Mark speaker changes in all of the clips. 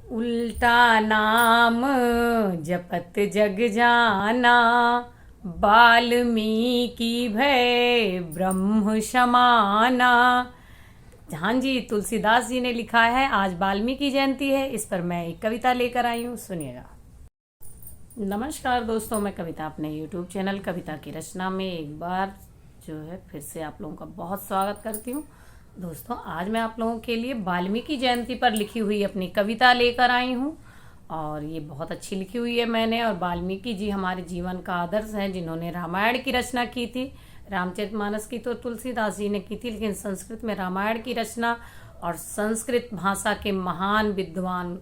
Speaker 1: उल्टा नाम जपत जग जाना, वाल्मीकि भय ब्रह्म समाना। हाँ जी, तुलसीदास जी ने लिखा है। आज वाल्मीकि जयंती है, इस पर मैं एक कविता लेकर आई हूँ, सुनिएगा। नमस्कार दोस्तों, मैं कविता अपने YouTube चैनल कविता की रचना में एक बार जो है फिर से आप लोगों का बहुत स्वागत करती हूँ। दोस्तों, आज मैं आप लोगों के लिए वाल्मीकि जयंती पर लिखी हुई अपनी कविता लेकर आई हूँ और ये बहुत अच्छी लिखी हुई है मैंने। और वाल्मीकि जी हमारे जीवन का आदर्श हैं, जिन्होंने रामायण की रचना की थी। रामचरितमानस की तो तुलसीदास जी ने की थी, लेकिन संस्कृत में रामायण की रचना और संस्कृत भाषा के महान विद्वान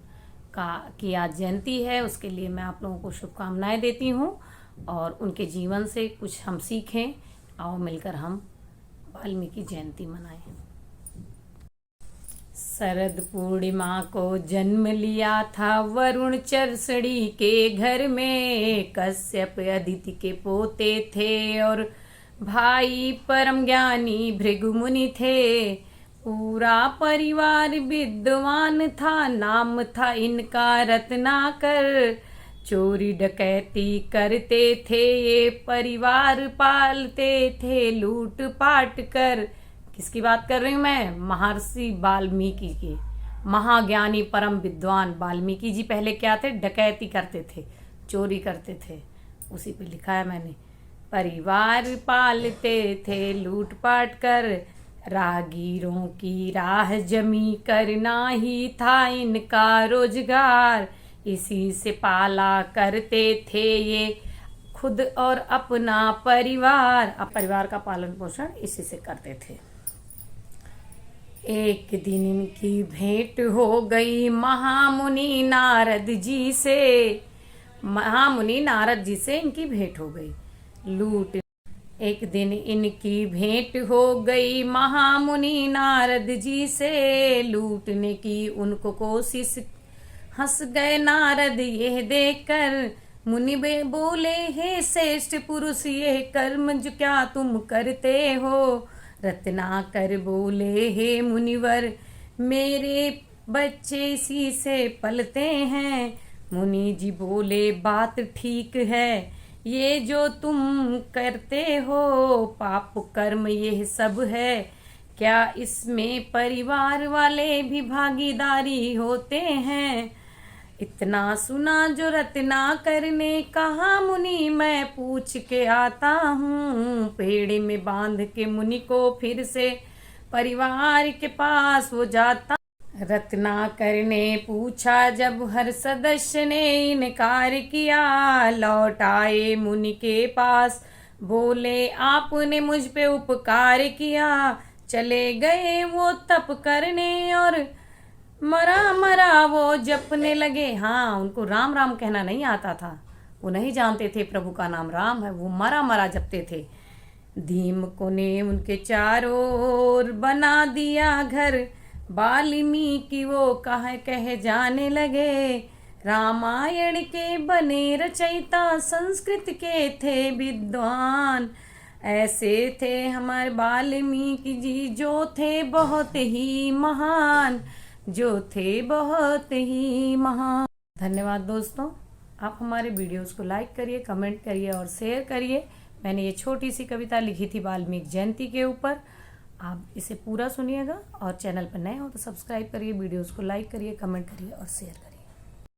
Speaker 1: की आज जयंती है। उसके लिए मैं आप लोगों को शुभकामनाएं देती हूँ और उनके जीवन से कुछ हम सीखें। आओ मिलकर हम वाल्मीकि जयंती मनाएं। शरद पूर्णिमा को जन्म लिया था वरुण चरसड़ी के घर में। कश्यप अदिति के पोते थे और भाई परम ज्ञानी भृगु मुनि थे। पूरा परिवार विद्वान था, नाम था इनका रत्नाकर। चोरी डकैती करते थे ये, परिवार पालते थे लूट पाट कर। किसकी बात कर रही हूँ मैं? महर्षि वाल्मीकि के। महाज्ञानी परम विद्वान वाल्मीकि जी पहले क्या थे? डकैती करते थे, चोरी करते थे। उसी पे लिखा है मैंने। परिवार पालते थे लूट पाट कर, राहगीरों की राह जमी करना ही था इनका रोजगार। इसी से पाला करते थे ये खुद और अपना परिवार। अब परिवार का पालन पोषण इसी से करते थे। एक दिन इनकी भेंट हो गई महामुनि नारद जी से। महामुनि नारद जी से इनकी भेंट हो गई। लूट एक दिन इनकी भेंट हो गई महामुनि नारद जी से। लूटने की उनको कोशिश, हंस गए नारद यह देखकर। मुनि बोले, हे श्रेष्ठ पुरुष, ये कर्म जो क्या तुम करते हो? रत्नाकर बोले, हे मुनिवर, मेरे बच्चे इसी से पलते हैं। मुनि जी बोले, बात ठीक है, ये जो तुम करते हो पाप कर्म यह सब है। क्या इसमें परिवार वाले भी भागीदारी होते हैं? इतना सुना जो रत्नाकर ने कहा, मुनि मैं पूछ के आता हूँ। पेड़ में बांध के मुनि को फिर से परिवार के पास वो जाता। रत्नाकर ने पूछा जब हर सदस्य ने इनकार किया। लौट आए मुनि के पास, बोले आपने मुझ पे उपकार किया। चले गए वो तप करने और मरा मरा वो जपने लगे। हाँ, उनको राम राम कहना नहीं आता था, वो नहीं जानते थे प्रभु का नाम राम है। वो मरा मरा जपते थे। दीमकों ने उनके चारों ओर बना दिया घर। वाल्मीकि वो कह जाने लगे, रामायण के बने रचयिता, संस्कृत के थे विद्वान। ऐसे थे हमारे वाल्मीकि जी, जो थे बहुत ही महान, जो थे बहुत ही महान। धन्यवाद दोस्तों, आप हमारे वीडियोस को लाइक करिए, कमेंट करिए और शेयर करिए। मैंने ये छोटी सी कविता लिखी थी वाल्मीकि जयंती के ऊपर। आप इसे पूरा सुनिएगा और चैनल पर नए हो तो सब्सक्राइब करिए, वीडियोस को लाइक करिए, कमेंट करिए और शेयर करिए।